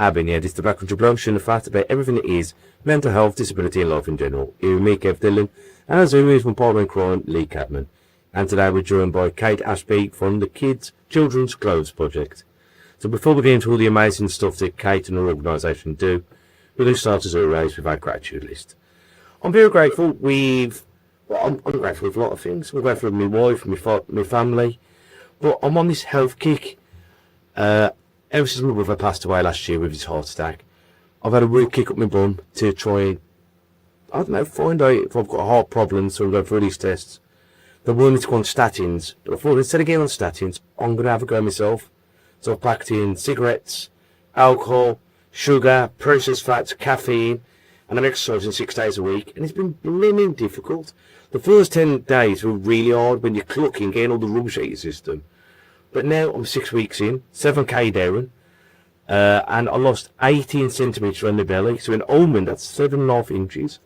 Abby, yeah, this is the backcountry bloke showing the fact about everything that is mental health, disability and life in general. Here with me, Kev Dillon, and as always from Partner in Crime, Lee Catman. And today we're joined by Kate Ashby from the Children's Clothes Project. So before we get into all the amazing stuff that Kate and her organisation do, we're going to start as always with our gratitude list. I'm very grateful I'm grateful with a lot of things. I'm grateful with my wife, my family, but I'm on this health kick. Ever since my brother passed away last year with his heart attack, I've had a real kick up my bum to try and, I don't know, find out if I've got heart problems, so I'm going through these tests. They wanted me to go on statins, but I thought instead of getting on statins, I'm going to have a go myself. So I've packed in cigarettes, alcohol, sugar, processed fats, caffeine, and I'm exercising 6 days a week, and it's been blooming difficult. The first 10 days were really hard when you're clucking, getting all the rubbish out of your system. But now I'm 6 weeks in, 7k down, and I lost 18 centimetres around the belly. So in almond, that's 7.5 inches.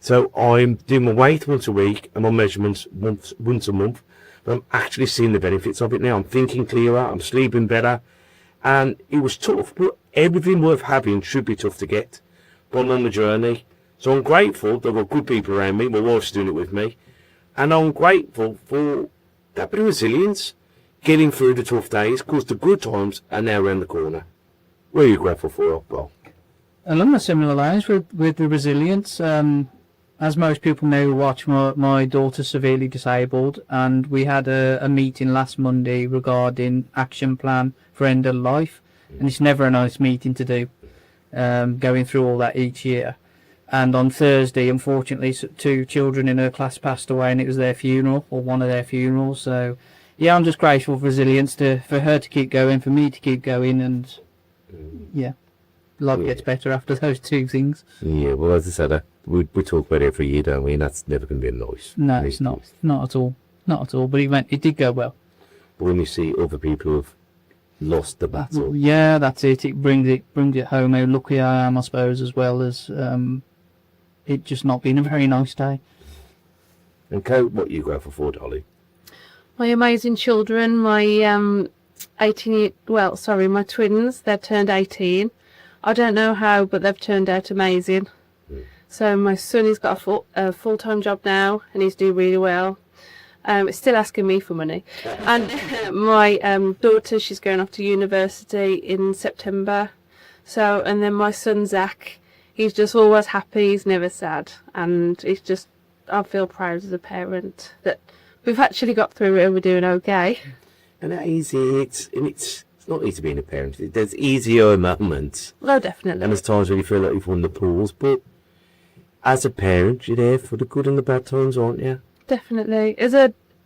So I'm doing my weight once a week and my measurements once a month. But I'm actually seeing the benefits of it now. I'm thinking clearer, I'm sleeping better. And it was tough, but everything worth having should be tough to get. But I'm on the journey. So I'm grateful that I've got good people around me. My wife's doing it with me. And I'm grateful for that bit of resilience. Getting through the tough days, because the good times are now around the corner. What are you grateful for, Bob? Along the similar lines with the resilience, as most people know who watch, my daughter's severely disabled, and we had a meeting last Monday regarding action plan for end of life, and it's never a nice meeting to do, going through all that each year. And on Thursday, unfortunately, 2 children in her class passed away, and it was their funeral, or one of their funerals, so yeah, I'm just grateful for resilience for her to keep going, for me to keep going, and yeah, life gets better after those 2 things. Yeah, well, as I said, we talk about it every year, don't we? And that's never going to be nice. No, it's not at all, not at all. But it did go well. But when you see other people who've lost the battle, yeah, that's it. It brings it home how lucky I am, I suppose, as well as it just not being a very nice day. And Kate, what are you grateful for, Dolly? My amazing children, my my twins, they've turned 18. I don't know how, but they've turned out amazing. So my son, he's got a full-time job now, and he's doing really well. He's still asking me for money. And my daughter, she's going off to university in September. So, and then my son, Zach, he's just always happy, he's never sad. And it's just, I feel proud as a parent that we've actually got through it and we're doing okay. And that easy, it's not easy being a parent. There's easier moments. Oh, definitely. And there's times when you feel like you've won the pools, but as a parent, you're there for the good and the bad times, aren't you? Definitely.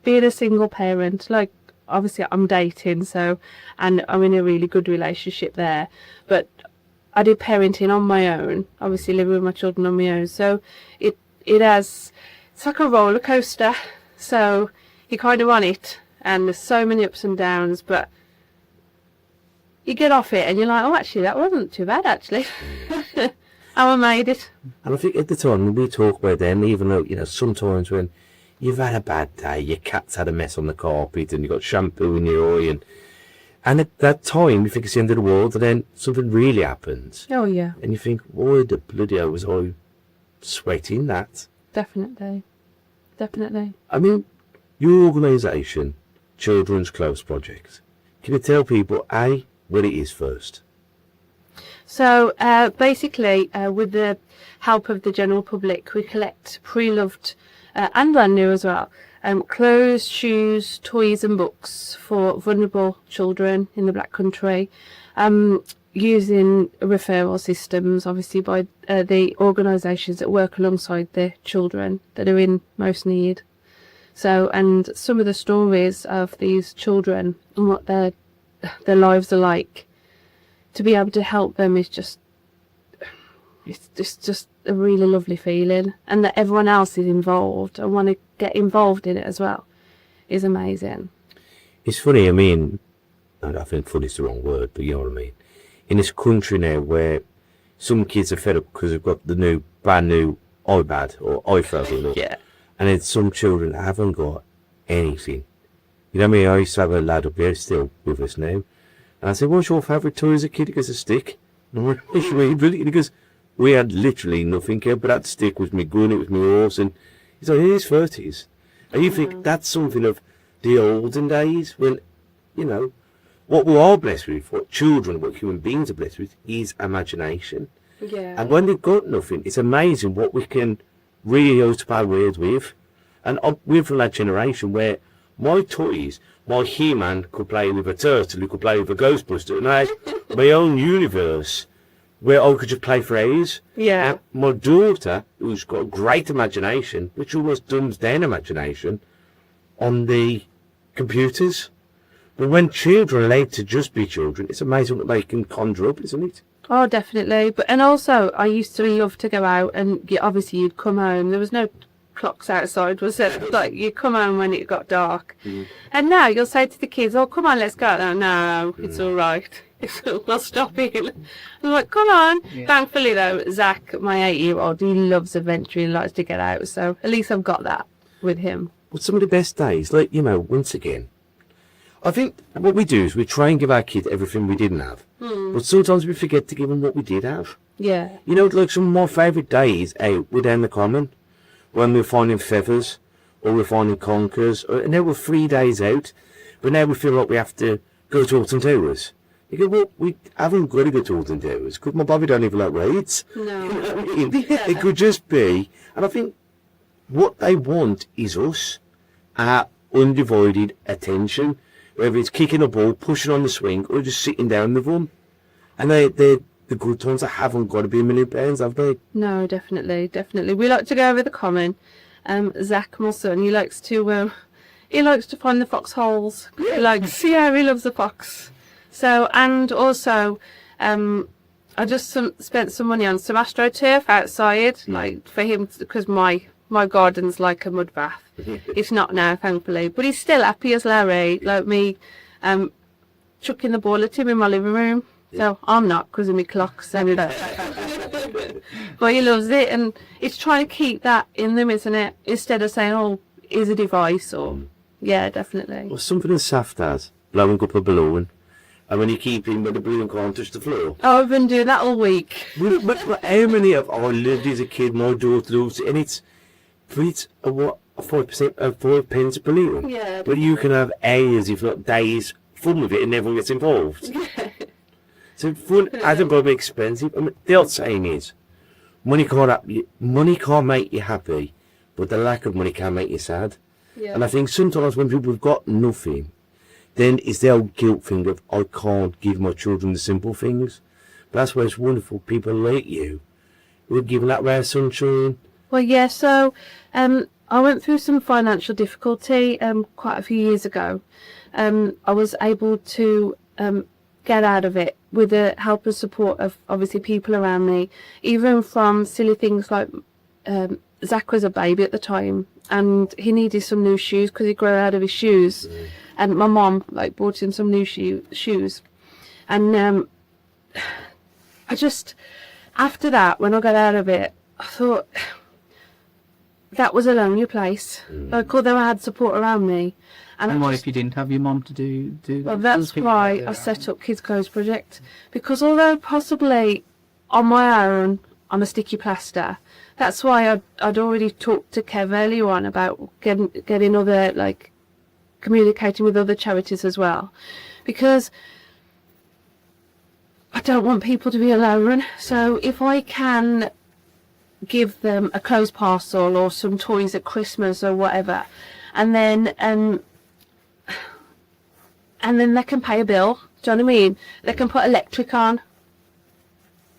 Being a single parent, like, obviously I'm dating, and I'm in a really good relationship there, but I do parenting on my own, obviously living with my children on my own, so it's like a roller coaster. So you're kind of on it, and there's so many ups and downs, but you get off it and you're like, oh, actually, that wasn't too bad, actually. I made it. And I think at the time, when we talk about them, even though, sometimes when you've had a bad day, your cat's had a mess on the carpet, and you've got shampoo in your eye, and at that time, you think it's the end of the world, and then something really happens. Oh, yeah. And you think, why the bloody hell was I sweating that? Definitely. I mean, your organisation, Children's Clothes Project, can you tell people, A, what it is first? So, basically, with the help of the general public, we collect pre-loved and brand new as well, clothes, shoes, toys and books for vulnerable children in the Black Country, using referral systems, obviously, by the organisations that work alongside the children that are in most need. So, and some of the stories of these children and what their lives are like, to be able to help them is just a really lovely feeling, and that everyone else is involved and want to get involved in it as well is amazing. It's funny, I mean, I think funny is the wrong word, but you know what I mean. In this country now where some kids are fed up because they've got the brand new iPad or iPhone, Yeah. and then some children haven't got anything. You know what I mean? I used to have a lad up here, still with us now, and I said, what's your favourite toy as a kid? He goes, a stick. It's really brilliant because we had literally nothing here, but that stick was my gun, it was my horse, and he's like in his 30s. And you think that's something of the olden days when, you know, what we are blessed with, what children, what human beings are blessed with, is imagination. Yeah. And when they've got nothing, it's amazing what we can really open our world with. And we're from that generation where my toys, my He-Man could play with a turtle, who could play with a Ghostbuster, and I had my own universe where I could just play for hours. Yeah. And my daughter, who's got a great imagination, which almost dumbs down imagination, on the computers. But when children are allowed to just be children, it's amazing what they can conjure up, isn't it? Oh, definitely. And also, I used to love to go out, and obviously you'd come home. There was no clocks outside, was there? Like, you come home when it got dark. And now you'll say to the kids, oh, come on, let's go. No, it's all right. We'll stop in. I'm like, come on. Yeah. Thankfully, though, Zach, my 8-year-old, he loves adventure. He likes to get out. So at least I've got that with him. What's some of the best days? Like, you know, once again, I think what we do is we try and give our kids everything we didn't have. But sometimes we forget to give them what we did have. Yeah. You know, like some of my favourite days out were down the common, when we were finding feathers, or we're finding conkers, and now we're 3 days out, but now we feel like we have to go to Alton Towers. You go, well, we haven't got to go to Alton Towers, because my Bobby don't even like raids. No. You know what I mean? It could just be, and I think what they want is us, our undivided attention, whether it's kicking a ball, pushing on the swing, or just sitting down with them. And they're the good times. They haven't got to be £1 million, have they? No, definitely. We like to go over the common. Zach, my son, he likes to find the foxholes. He loves the fox. So, and also, I just spent some money on some AstroTurf outside, like for him, because my garden's like a mud bath. It's not now, thankfully, but he's still happy as Larry, like me, chucking the ball at him in my living room. So I'm not, because of my clocks. But he loves it, and it's trying to keep that in them, isn't it? Instead of saying, oh, here's a device, or, yeah, definitely. Or something as soft as blowing up a balloon, and when you keep him, when the balloon can't touch the floor. Oh, I've been doing that all week. But how many of I lived as a kid, my daughter loves it, and it's a 5 pence a balloon. Yeah. But you can have hours, if not days, fun with it, and everyone gets involved. So fun hasn't got to be expensive. I mean, the old saying is, money can't make you happy, but the lack of money can make you sad. Yeah. And I think sometimes when people have got nothing, then it's the old guilt thing of, I can't give my children the simple things. But that's why it's wonderful, people like you, who are giving that rare sunshine. Well, yeah, so I went through some financial difficulty quite a few years ago. I was able to get out of it with the help and support of obviously people around me, even from silly things like Zach was a baby at the time and he needed some new shoes because he grew out of his shoes, and my mom bought him some new shoes, and I just, after that, when I got out of it, I thought that was a lonely place. Although I had support around me. And what if you didn't have your mom to do well, that's why I set up Kids Clothes Project. Because although possibly on my own I'm a sticky plaster, that's why I'd already talked to Kev earlier on about getting other, communicating with other charities as well. Because I don't want people to be alone. So if I can give them a clothes parcel or some toys at Christmas or whatever, and then they can pay a bill. Do you know what I mean? They can put electric on.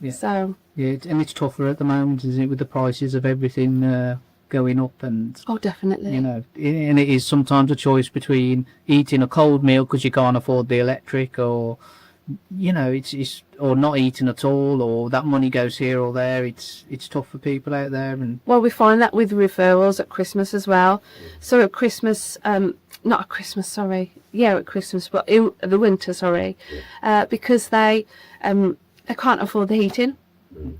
Yeah. So. Yeah, and it's tougher at the moment, isn't it, with the prices of everything going up, and Oh, definitely. you know, and it is sometimes a choice between eating a cold meal because you can't afford the electric, or you know, it's or not eating at all, or that money goes here or there. It's tough for people out there, and Well, we find that with referrals at Christmas as well. So at Christmas, not at Christmas, sorry. Yeah, at Christmas, but in the winter, sorry, because they can't afford the heating.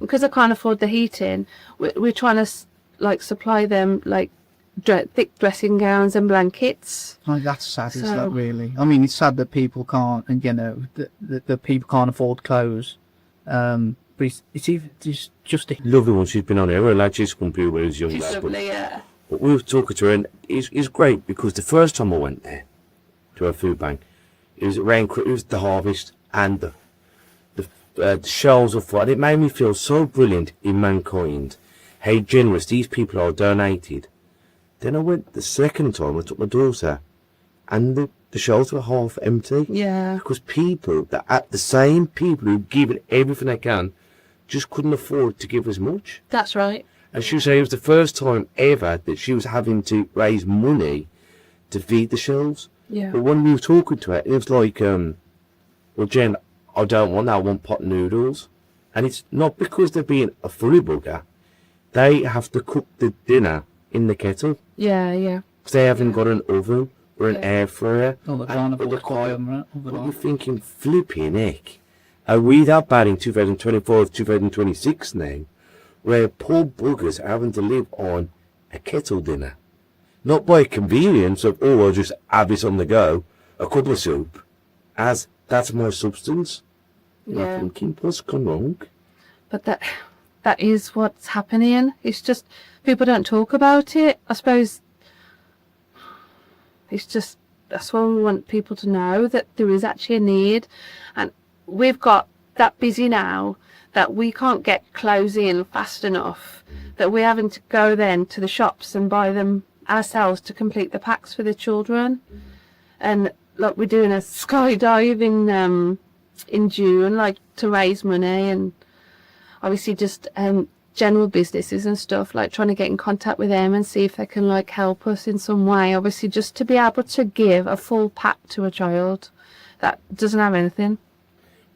Because they can't afford the heating, we're trying to supply them thick dressing gowns and blankets. that's sad, is So- that really? I mean, it's sad that people can't, and you know, that people can't afford clothes, But it's even just a Lovely one. She's been on here. Her lad, she's come through when he was young. She's lad, but- lovely, yeah. But we were talking to her, and it's great because the first time I went there to her food bank, it was around it was the harvest and the shelves of food. And it made me feel so brilliant in mankind, how generous these people are donated. Then I went the second time. I took my daughter, and the shelves were half empty. Yeah. Because people that at the same people who've given everything they can, just couldn't afford to give as much. That's right. And she was saying it was the first time ever that she was having to raise money to feed the shelves. Yeah. But when we were talking to her, it was like, well, Jen, I don't want that. I want pot noodles. And it's not because they're being a fully bugger. They have to cook the dinner in the kettle. Yeah, yeah. Because they haven't got an oven or an air fryer. Oh, the carnival And- was quite on that. But you're thinking, flipping heck. Are we that bad in 2024, 2026 now? Where poor buggers are having to live on a kettle dinner. Not by convenience of, oh, I'll just have it on the go, a cup of soup, as that's my substance. You're Yeah. thinking, what's gone wrong? But that is what's happening. It's just people don't talk about it. I suppose it's just that's what we want people to know, that there is actually a need, and we've got that busy now that we can't get clothes in fast enough, that we're having to go then to the shops and buy them ourselves to complete the packs for the children. And like we're doing a skydive in June, like to raise money, and obviously just general businesses and stuff, like trying to get in contact with them and see if they can like help us in some way, obviously just to be able to give a full pack to a child that doesn't have anything.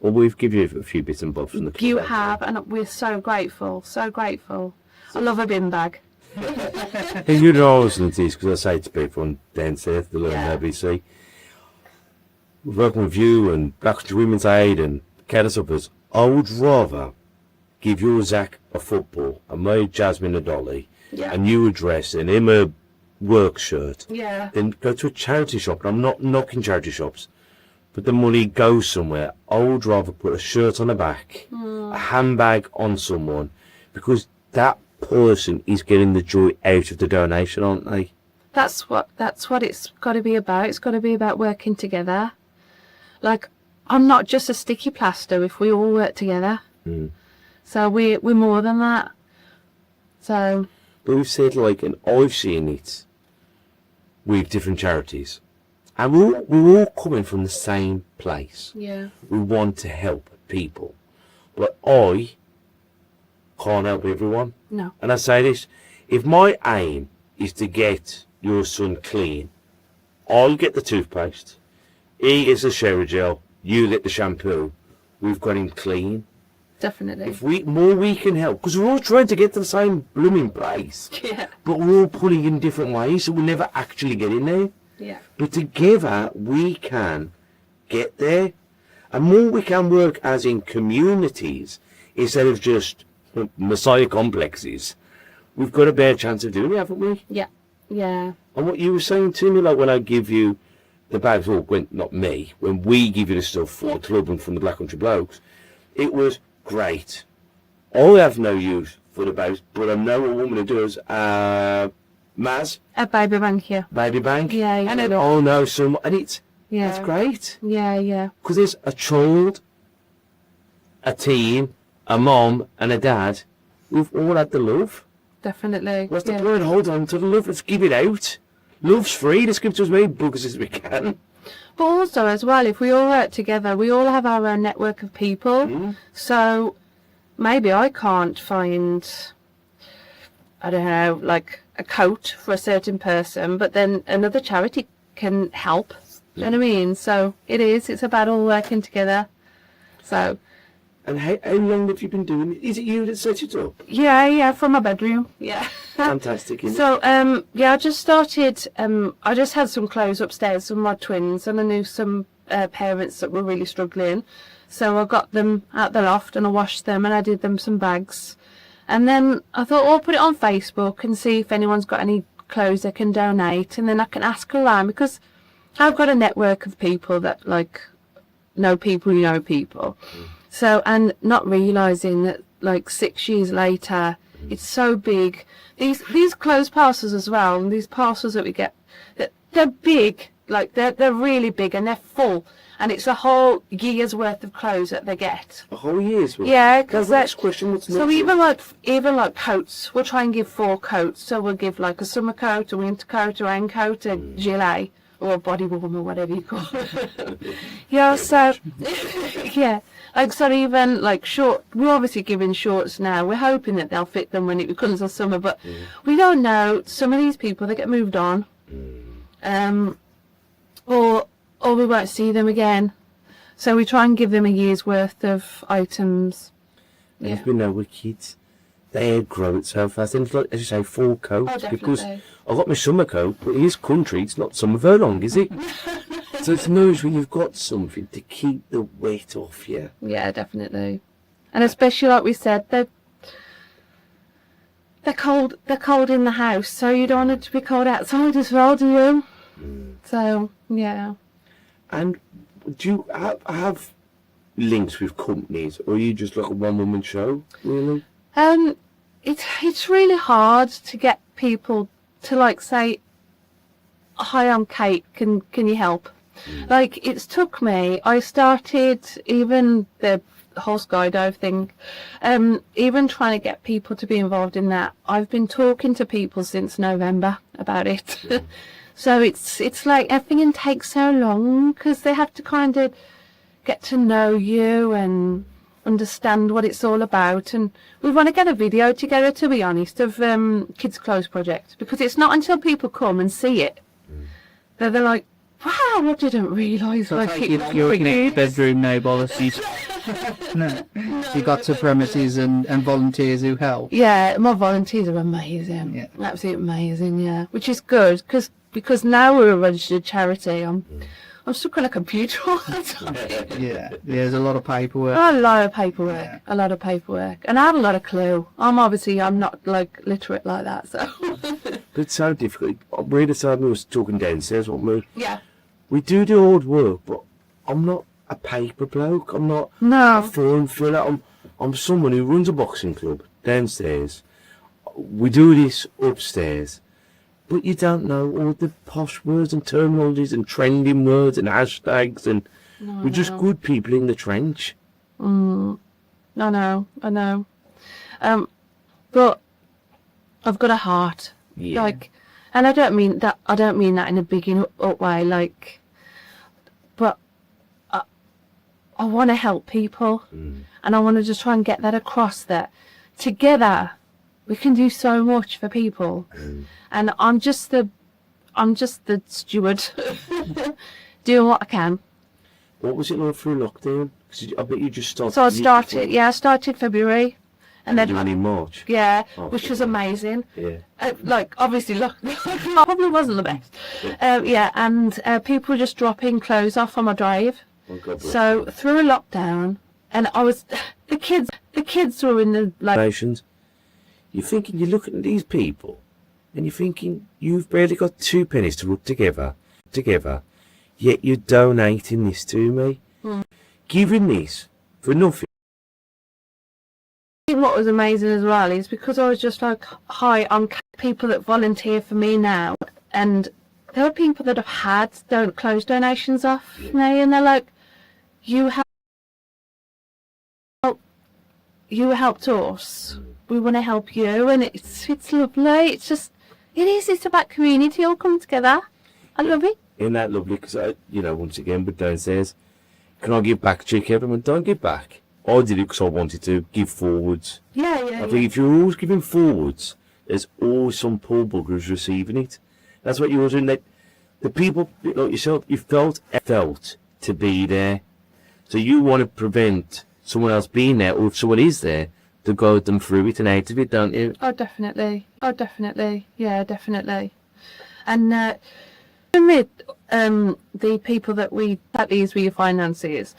Well, we've given you a few bits and bobs from the club. You have, and we're so grateful, so grateful. I love a bin bag. And you know I was listening to this because I say to people on downstairs, the Learn ABC, working with you and Black Country Women's Aid and Care Suppers, I would rather give your Zach a football and my Jasmine a dolly, Yeah. and you a dress and him a work shirt, Yeah. then go to a charity shop. And I'm not knocking charity shops, but the money goes somewhere. I would rather put a shirt on the back, a handbag on someone, because that person is getting the joy out of the donation, aren't they? That's what it's got to be about. It's got to be about working together. Like, I'm not just a sticky plaster if we all work together. So we're more than that. So But we've said, like, and I've seen it with different charities, and we're all coming from the same place. yeah, We want to help people, but I can't help everyone. no, And I say this, if my aim is to get your son clean, I'll get the toothpaste, he gets the shower gel, you get the shampoo, we've got him clean. definitely. If we can help, because we're all trying to get to the same blooming place, Yeah, but we're all pulling in different ways, so we'll never actually get in there. yeah, But together we can get there, and more we can work as in communities instead of just messiah complexes. We've got a better chance of doing it, haven't we? yeah, yeah, And what you were saying to me, like when I give you the bags, or when not me, when we give you the stuff for the club and from the Black Country Blokes, it was great. I have no use for the bags, but I know a woman who does. Maz, a baby bank here. Baby Bank. Yeah, yeah. And then I know some, and it's Yeah, great. yeah, yeah, Because there's a child, a teen, a mom, and a dad who've all had the love. definitely. What's the Yeah. point? Hold on to the love. Let's give it out. Love's free. Let's give it to as many buggers as we can. But also, as well, if we all work together, we all have our own network of people. So maybe I can't find, I don't know, like a coat for a certain person, but then another charity can help. You know what I mean? So it's about all working together. So And how long have you been doing it? Is it you that set it up? yeah, from my bedroom. Yeah. Fantastic. Isn't it? So, I just started, I just had some clothes upstairs from my twins, and I knew some parents that were really struggling. So I got them out the loft and I washed them and I did them some bags. And then I thought, I'll put it on Facebook and see if anyone's got any clothes they can donate, and then I can ask around, because I've got a network of people that, like, know people who know people. So, and not realising that like 6 years later, it's so big. These closed parcels as well, and these parcels that we get, they're big, like they're really big and they're full, and it's a whole year's worth of clothes that they get. A whole year's worth? Yeah, because next question, what's so next? even like coats, we'll try and give 4 coats. So we'll give like a summer coat, a winter coat, a rain coat, a gilet, or a body warmer, whatever you call it. Yeah, so yeah. Like, so even like we're obviously giving shorts now. We're hoping that they'll fit them when it becomes the summer, but we don't know. Some of these people, they get moved on, or we won't see them again. So we try and give them a year's worth of items. And Yeah. you've been there with kids. They grow it so fast. And like, as you say, 4 coats. Oh, definitely. Because I got my summer coat, but it is country. It's not summer furlong, is it? So it's nice when you've got something to keep the weight off you. Yeah, definitely. And especially like we said, they're cold. They're cold in the house, so you don't want it to be cold outside as well, do you? So yeah. And do you have links with companies, or are you just like a one-woman show, really? It's really hard to get people to like say, "Hi, I'm Kate. Can you help?" Like, it's took me. I started even the horse skydive thing, even trying to get people to be involved in that. I've been talking to people since November about it. So it's like everything takes so long because they have to kind of get to know you and understand what it's all about. And we want to get a video together, to be honest, of Kids Clothes Project, because it's not until people come and see it that they're like, wow, I didn't realise. So Like, you're in a bedroom, no policies. No. You got to premises and volunteers who help. yeah, my volunteers are amazing. Yeah. Absolutely amazing, yeah. Which is good, because now we're a registered charity. I'm stuck on a computer all the time. Yeah, there's a lot of paperwork. A lot of paperwork, Yeah. a lot of paperwork. And I have a lot of clue. I'm not like literate like that, so. But it's so difficult. We're the side we was talking downstairs, weren't we? Yeah. We do the hard work, but I'm not a paper bloke. I'm not a No. form filler. I'm someone who runs a boxing club downstairs. We do this upstairs. But you don't know all the posh words and terminologies and trending words and hashtags, and we're just good people in the trench. I know. But I've got a heart. Yeah. Like, and I don't mean that in a big up way, like, but I want to help people, and I want to just try and get that across, that together we can do so much for people. And I'm just the steward doing what I can. What was it like through lockdown? 'Cause I bet you just started. So I started February, and then in March. yeah, Oh, which was amazing. Yeah. Like, obviously, look, probably wasn't the best. Yeah, and people were just dropping clothes off on my drive. Oh, God bless So through a lockdown, and I was the kids were in the like. Nations. You're thinking, you're looking at these people, and you're thinking, you've barely got 2 pennies to rub together, yet you're donating this to me, giving this for nothing. I think what was amazing as well is because I was just like, hi, I'm people that volunteer for me now, and there were people that have had clothes donations off me, and they're like, you helped us, we want to help you, and it's lovely. It's about community all come together. I love it. Isn't that lovely? Because, once again, with downstairs, can I give back to you, Kevin? Well, don't give back. I did it because I wanted to give forwards. Yeah. I think if you're always giving forwards, there's always some poor buggers receiving it. That's what you were doing. The people like yourself, you felt to be there. So you want to prevent someone else being there, or if someone is there, to guide them through it and out of it, don't you? Oh, definitely. Yeah, definitely. And with the people that we at these were your finances.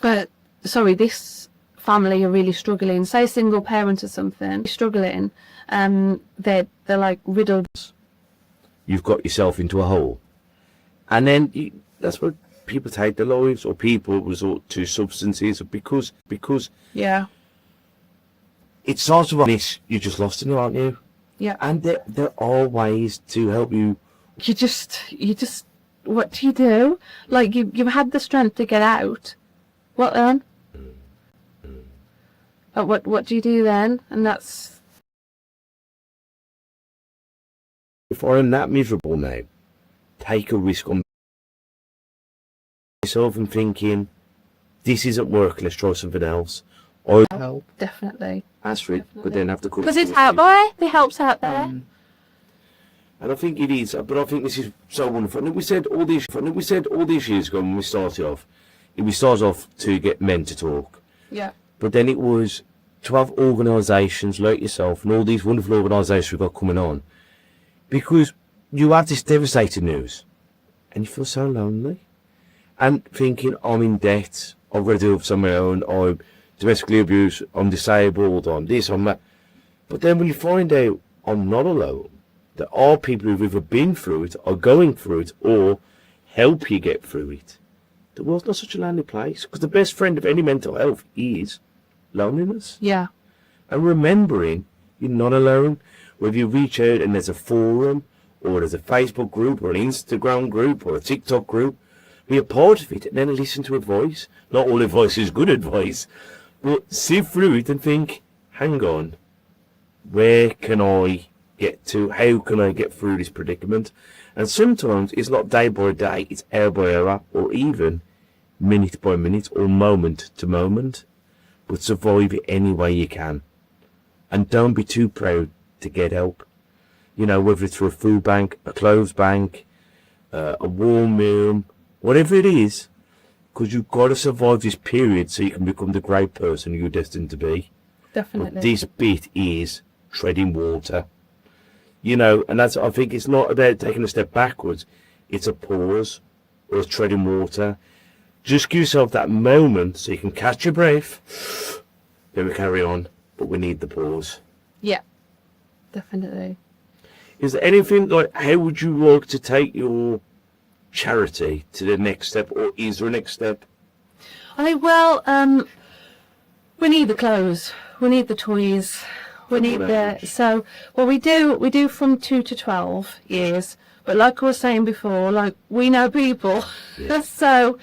But sorry, this family are really struggling. Say a single parent or something struggling, they're like riddled. You've got yourself into a hole, and then that's what people take their lives or people resort to substances because Yeah. it's sort of this, you're just lost in it, aren't you? Yeah. And there are ways to help you. You just, what do you do? Like, you've had the strength to get out. What then? What do you do then? And that's... If I'm that miserable now, take a risk on myself and thinking, this isn't working, let's try something else. I Help. Definitely. ask for it, but then have to come. Because it's out there. The help's out there. And I think it is, but I think this is so wonderful. And we said all these years ago when we started off, we started off to get men to talk. Yeah. But then it was to have organisations like yourself and all these wonderful organisations we've got coming on. Because you have this devastating news and you feel so lonely. And thinking, I'm in debt, I've got to do it on my own, I'm domestically abused, I'm disabled, I'm this, I'm that. But then when you find out I'm not alone, there are people who've either been through it, are going through it, or help you get through it. The world's not such a lonely place, because the best friend of any mental health is loneliness. Yeah. And remembering you're not alone, whether you reach out and there's a forum, or there's a Facebook group, or an Instagram group, or a TikTok group, be a part of it and then listen to advice. Not all advice is good advice, but sift through it and think, hang on, where can I get to? How can I get through this predicament? And sometimes it's not day by day, it's hour by hour, or even minute by minute, or moment to moment. But survive it any way you can. And don't be too proud to get help. You know, whether it's through a food bank, a clothes bank, a warm room, whatever it is, because you've got to survive this period so you can become the great person you're destined to be. Definitely. But this bit is treading water. You know, and that's, I think it's not about taking a step backwards. It's a pause or a treading water. Just give yourself that moment so you can catch your breath. Then we carry on, but we need the pause. Yeah. Definitely. Is there anything, like, how would you like to take your charity to the next step, or is there a next step? We need the clothes, we need the toys, we need so what we do from 2 to 12 years, but like I was saying before, like, we know people. Yeah. So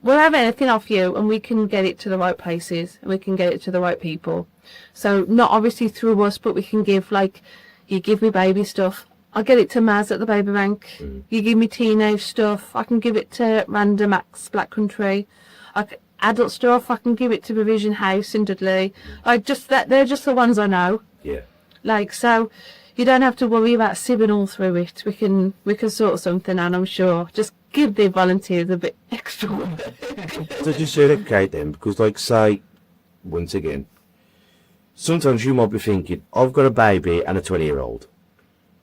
we'll have anything off you and we can get it to the right places and we can get it to the right people. So not obviously through us, but we can give, like, you give me baby stuff, I get it to Maz at the baby bank. You give me teenage stuff, I can give it to Random Acts Black Country. Adult stuff, I can give it to Revision House in Dudley. They're just the ones I know. Yeah. Like, so you don't have to worry about sieving all through it. We can sort something out, I'm sure. Just give the volunteers a bit extra work. So just say that, Kate, then, because, like, say, once again, sometimes you might be thinking, I've got a baby and a 20-year-old.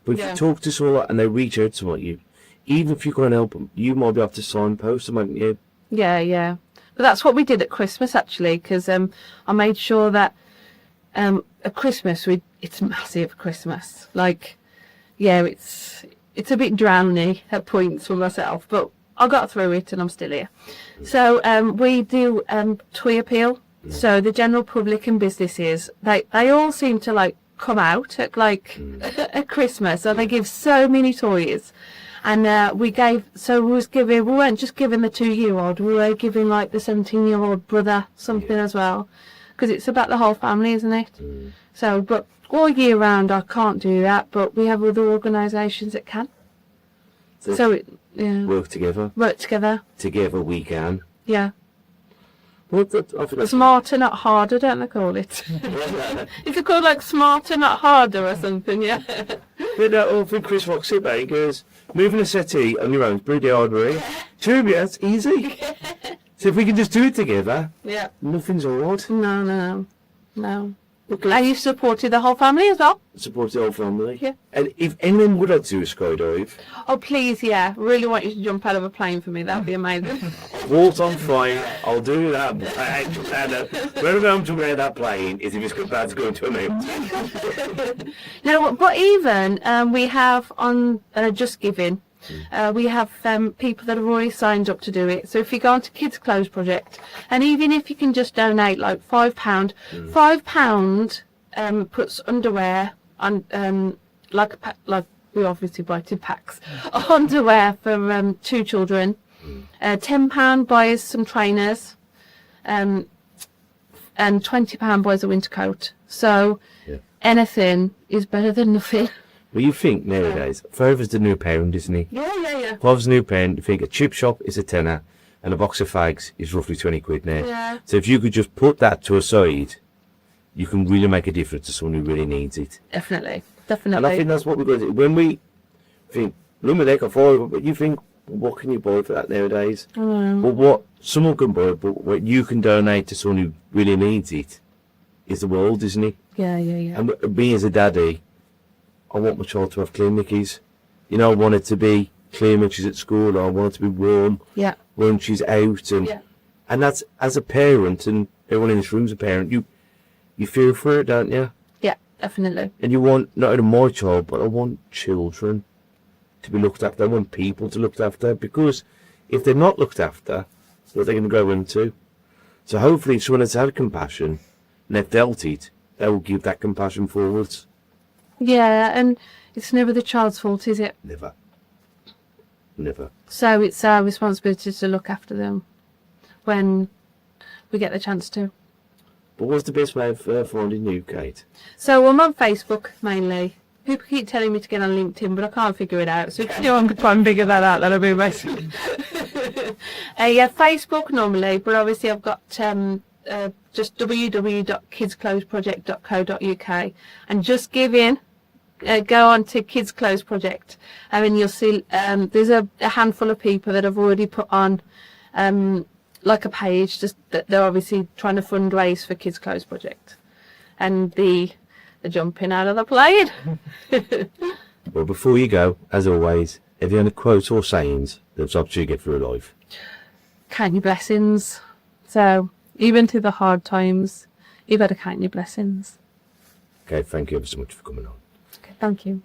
But if you talk to someone and they reach out to you, even if you can't help them, you might be able to signpost them, mightn't you? Yeah. But that's what we did at Christmas, actually, because I made sure that at Christmas, it's massive Christmas. Like, yeah, it's a bit drowny at points for myself, but I got through it and I'm still here. So we do toy appeal. So the general public and businesses, they all seem to, like, come out at, like, at Christmas. So they give so many toys. And we weren't just giving the 2-year-old, we were giving, like, the 17-year-old brother something as well. Because it's about the whole family, isn't it? So, but all year round I can't do that, but we have other organisations that can. Work together. Work together. Together we can. Yeah. Well, I think that's Smarter, not harder, don't they call it? Is it called, like, smarter, not harder or something, yeah? But I think Chris Fox about it goes, moving a settee on your own is pretty ordinary. True, yeah, it's easy. So if we can just do it together, nothing's hard. No. And you supported the whole family as well? Support the whole family. Yeah. And if anyone would like to do a skydive, Oh, please, yeah. Really want you to jump out of a plane for me. That'd be amazing. waltz on fine, I'll do that. But wherever I'm talking about that plane is if it's about to go into a mountain. No, but even we have on Just Giving, We have people that have already signed up to do it. So if you go onto Kids Clothes Project, and even if you can just donate like £5, £5 puts underwear on like we obviously buy 2 packs underwear for 2 children. £10 buys some trainers, and £20 buys a winter coat. So anything is better than nothing. Well, you think nowadays, Father's the new parent, isn't he? Yeah. Father's the new parent, you think a chip shop is a tenner and a box of fags is roughly 20 quid now. Yeah. So if you could just put that to a side, you can really make a difference to someone who really needs it. Definitely. And I think that's what we're going to do. When we think, Luminec or Father, but you think, what can you buy for that nowadays? But what someone can buy, but what you can donate to someone who really needs it is the world, isn't it? Yeah. And me as a daddy, I want my child to have clean knickies. You know, I want it to be clean when she's at school, or I want it to be warm when she's out. And that's, as a parent, and everyone in this room's a parent, you feel for it, don't you? Yeah, definitely. And you want, not only my child, but I want children to be looked after. I want people to look after, because if they're not looked after, what are they going to grow into? So hopefully someone has had compassion and they've dealt it, they will give that compassion forwards. Yeah, and it's never the child's fault, is it? Never. So it's our responsibility to look after them when we get the chance to. But what's the best way of finding you, Kate? So I'm on Facebook mainly. People keep telling me to get on LinkedIn, but I can't figure it out. So if anyone could try and figure that out, that'll be amazing. Facebook normally, but obviously I've got just www.kidsclothesproject.co.uk, and just give in. Go on to Kids Clothes Project, and you'll see there's a handful of people that have already put on like a page, just that they're obviously trying to fundraise for Kids Clothes Project, and the jumping out of the plane. Well, before you go, as always, have you any quotes or sayings that's helped you get through life? Count your blessings. So even through the hard times, you better count your blessings. Okay, thank you ever so much for coming on. Okay, thank you.